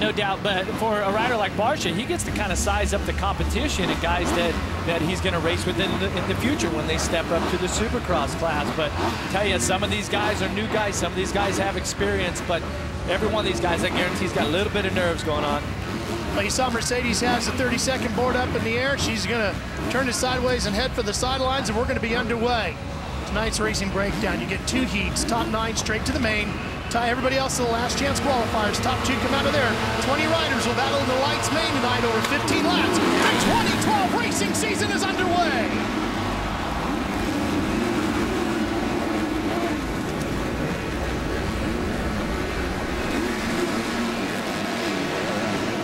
no doubt. But for a rider like Barsha, he gets to kind of size up the competition and guys that he's going to race with in the future when they step up to the Supercross class. But I tell you, some of these guys are new guys. Some of these guys have experience. But every one of these guys, I guarantee, he's got a little bit of nerves going on. Well, you saw Mercedes has the 30-second board up in the air. She's going to turn it sideways and head for the sidelines, and we're going to be underway. Tonight's racing breakdown. You get 2 heats, top 9 straight to the main. Tie everybody else to the last chance qualifiers. Top 2 come out of there. 20 riders will battle in the lights main tonight over 15 laps. The 2012 racing season is underway.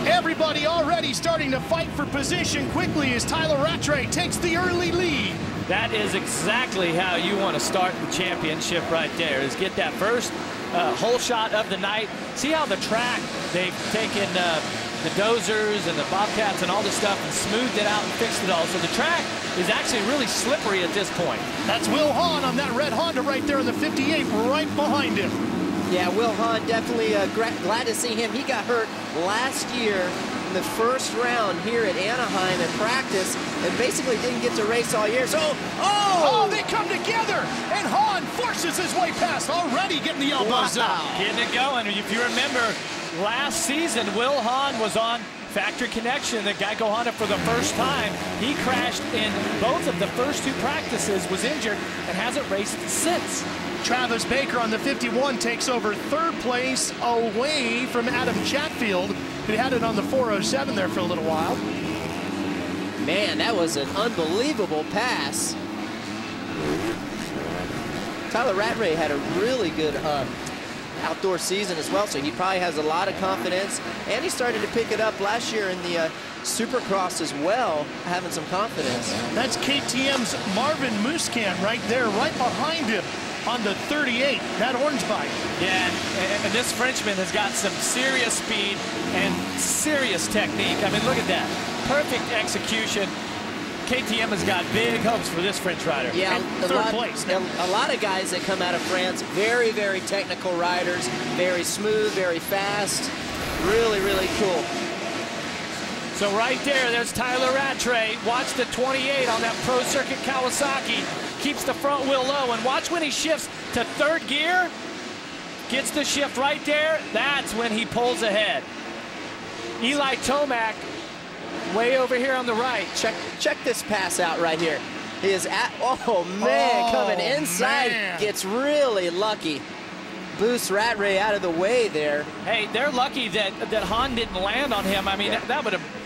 Everybody already starting to fight for position quickly as Tyler Rattray takes the early lead. That is exactly how you want to start the championship right there, is get that first whole shot of the night. See how the track, they've taken the dozers and the bobcats and all this stuff and smoothed it out and fixed it all. So the track is actually really slippery at this point. That's Will Hahn on that red Honda right there in the 58, right behind him. Yeah, Will Hahn, definitely glad to see him. He got hurt last year in the first round here at Anaheim in practice and basically didn't get to race all year. So, oh, they come together, and Hahn forces his way past, already getting the elbows out. Getting it going. If you remember, last season, Will Hahn was on Factory Connection at Geico Honda for the first time. He crashed in both of the first 2 practices, was injured, and hasn't raced since. Travis Baker on the 51 takes over 3rd place away from Adam Chatfield, who had it on the 407 there for a little while. Man, that was an unbelievable pass. Tyler Rattray had a really good outdoor season as well, so he probably has a lot of confidence, and he started to pick it up last year in the Supercross as well, having some confidence. That's KTM's Marvin Musquin right there, right behind him on the 38, that orange bike. Yeah, and this Frenchman has got some serious speed and serious technique. I mean, look at that. Perfect execution. KTM has got big hopes for this French rider. Yeah, third place. A lot of guys that come out of France, very, very technical riders, very smooth, very fast. Really, really cool. So right there's Tyler Rattray. Watch the 28 on that Pro Circuit Kawasaki. Keeps the front wheel low, and watch when he shifts to 3rd gear. Gets the shift right there. That's when he pulls ahead. Eli Tomac way over here on the right. Check this pass out right here. He is at, oh man, coming inside, man. Gets really lucky. Boosts Rattray out of the way there. Hey, they're lucky that Hahn didn't land on him. I mean, that would have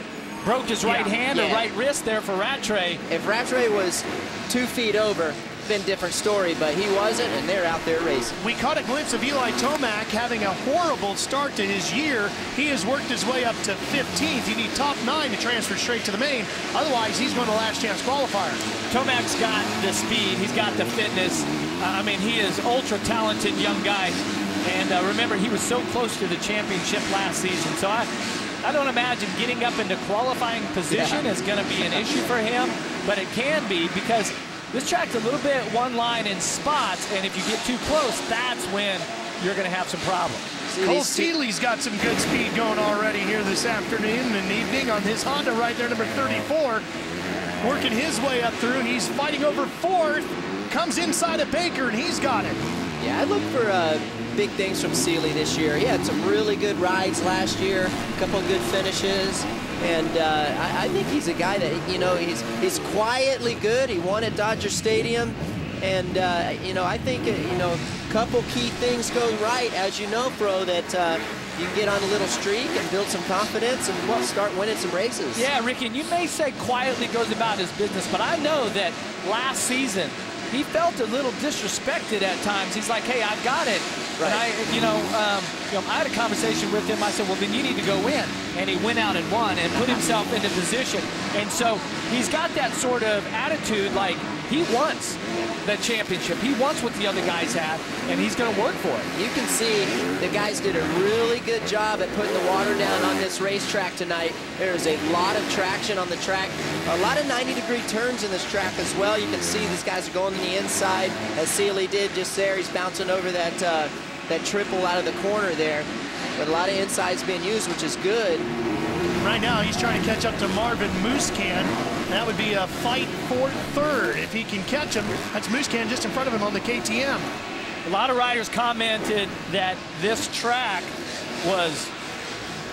broke his right hand or right wrist there for Rattray. If Rattray was 2 feet over, been a different story, but he wasn't, and they're out there racing. We caught a glimpse of Eli Tomac having a horrible start to his year. He has worked his way up to 15th. You need top 9 to transfer straight to the main. Otherwise, he's going to last chance qualifier. Tomac's got the speed. He's got the fitness. I mean, he is ultra talented young guy. And remember, he was so close to the championship last season. So I don't imagine getting up into qualifying position is going to be an issue for him, but it can be because this track's a little bit one line in spots, and if you get too close, that's when you're going to have some problems. Cole Seeley's got some good speed going already here this afternoon and evening on his Honda right there, number 34. Working his way up through. He's fighting over 4th. Comes inside of Baker, and he's got it. Yeah, I look for big things from Seeley this year. He had some really good rides last year, a couple of good finishes, and I think he's a guy that, you know, he's quietly good. He won at Dodger Stadium, and you know, I think you know, a couple key things go right, as you know, Pro, that you can get on a little streak and build some confidence and start winning some races. Yeah, Ricky, and you may say quietly goes about his business, but I know that last season he felt a little disrespected at times. He's like, hey, I've got it. Right. And I had a conversation with him. I said, well, then you need to go in. And he went out and won and put himself into position. And so he's got that sort of attitude, like he wants the championship. He wants what the other guys have, and he's going to work for it. You can see the guys did a really good job at putting the water down on this racetrack tonight. There's a lot of traction on the track, a lot of 90-degree turns in this track as well. You can see these guys are going to the inside, as Seeley did just there. He's bouncing over that triple out of the corner there. but a lot of insides being used, which is good. Right now, he's trying to catch up to Marvin Muscan. That would be a fight for third. If he can catch him, that's Muscan just in front of him on the KTM. A lot of riders commented that this track was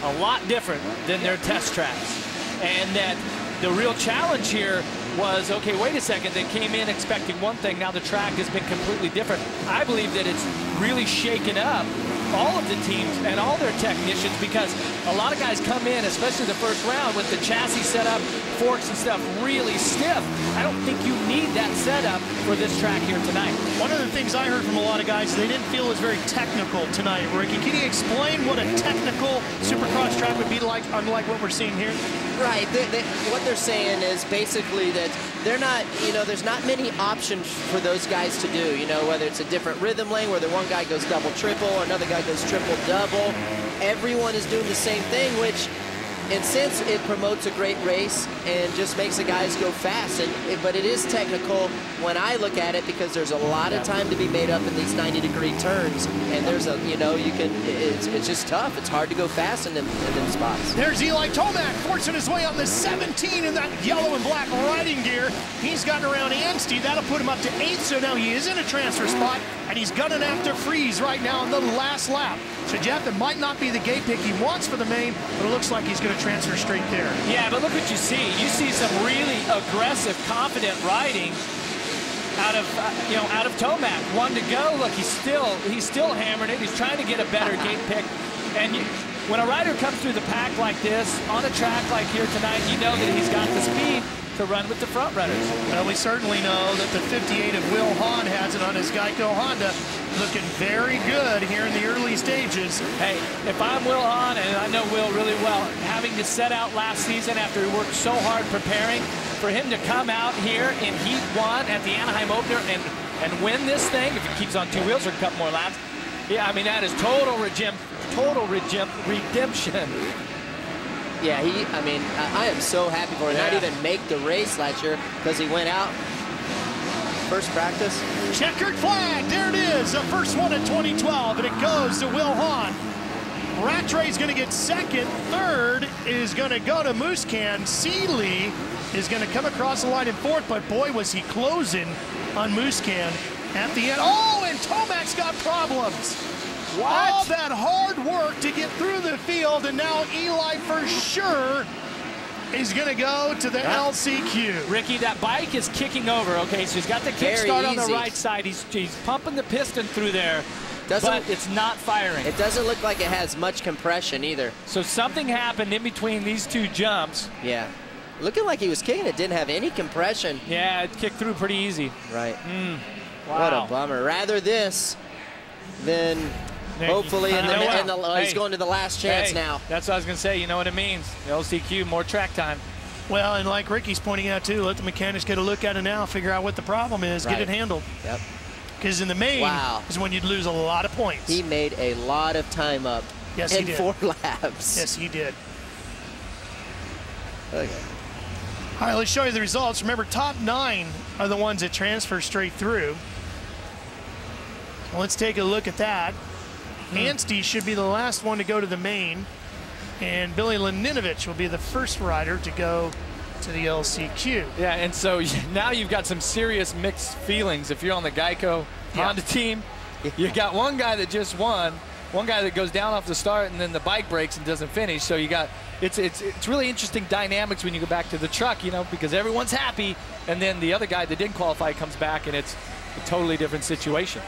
a lot different than their test tracks, and that the real challenge here was, okay, wait a second, they came in expecting one thing, now the track has been completely different. I believe that it's really shaken up all of the teams and all their technicians, because a lot of guys come in, especially the first round, with the chassis set up, forks and stuff really stiff. I don't think you need that setup for this track here tonight. One of the things I heard from a lot of guys, they didn't feel it was very technical tonight. Ricky, can you explain what a technical Supercross track would be like, unlike what we're seeing here? Right. What they're saying is basically that they're not, there's not many options for those guys to do, whether it's a different rhythm lane where the one guy goes double, triple, another guy goes triple, double. Everyone is doing the same thing, which, in sense, it promotes a great race and just makes the guys go fast. But it is technical when I look at it, because there's a lot of time to be made up in these 90-degree turns, and there's it's just tough. It's hard to go fast in them spots. There's Eli Tomac forcing his way on the 17 in that yellow and black riding gear. He's gotten around Anstey. That'll put him up to 8th, so now he is in a transfer spot, and he's gunning after Freeze right now on the last lap. So, Jeff, it might not be the gate pick he wants for the main, but it looks like he's going to transfer straight there. Yeah, but look what you see. You see some really aggressive, confident riding out of Tomac. One to go. Look, he's still hammering it. He's trying to get a better gate pick. And when a rider comes through the pack like this on a track like here tonight, you know that he's got the speed to run with the front runners. Well, we certainly know that the 58 of Will Hahn has it on his Geico Honda, looking very good here in the early stages. Hey, if I'm Will Hahn, and I know Will really well, having to set out last season after he worked so hard preparing, for him to come out here in Heat 1 at the Anaheim opener and win this thing, if he keeps on two wheels for a couple more laps, yeah, I mean, that is total redemption. Yeah, I am so happy for him. Not even make the race last year because he went out first practice. Checkered flag, there it is, the first one in 2012, and it goes to Will Hahn. Rattray's going to get second. Third is going to go to Muscan. Seeley is going to come across the line in fourth, but boy, was he closing on Muscan at the end. Oh, and Tomac's got problems. What? All that hard work to get through the field, and now Eli for sure is going to go to the LCQ. Ricky, that bike is kicking over, okay? So he's got the kickstart on the right side. He's pumping the piston through there, but it's not firing. It doesn't look like it has much compression either. So something happened in between these two jumps. Yeah. Looking like he was kicking it, didn't have any compression. Yeah, it kicked through pretty easy. Right. Wow. What a bummer. Rather this than hopefully he's going to the last chance now. That's what I was going to say. You know what it means. The LCQ, more track time. Well, and like Ricky's pointing out, too, let the mechanics get a look at it now, figure out what the problem is, get it handled. Yep. Because in the main is when you'd lose a lot of points. He made a lot of time up in 4 laps. Yes, he did. Okay. All right, let's show you the results. Remember, top 9 are the ones that transfer straight through. Let's take a look at that. Anstey should be the last one to go to the main, and Billy Laninovich will be the first rider to go to the LCQ. Yeah, and so now you've got some serious mixed feelings. If you're on the Geico Honda team, you got one guy that just won, one guy that goes down off the start, and then the bike breaks and doesn't finish. So you got it's really interesting dynamics when you go back to the truck, because everyone's happy, and then the other guy that didn't qualify comes back, and it's a totally different situation.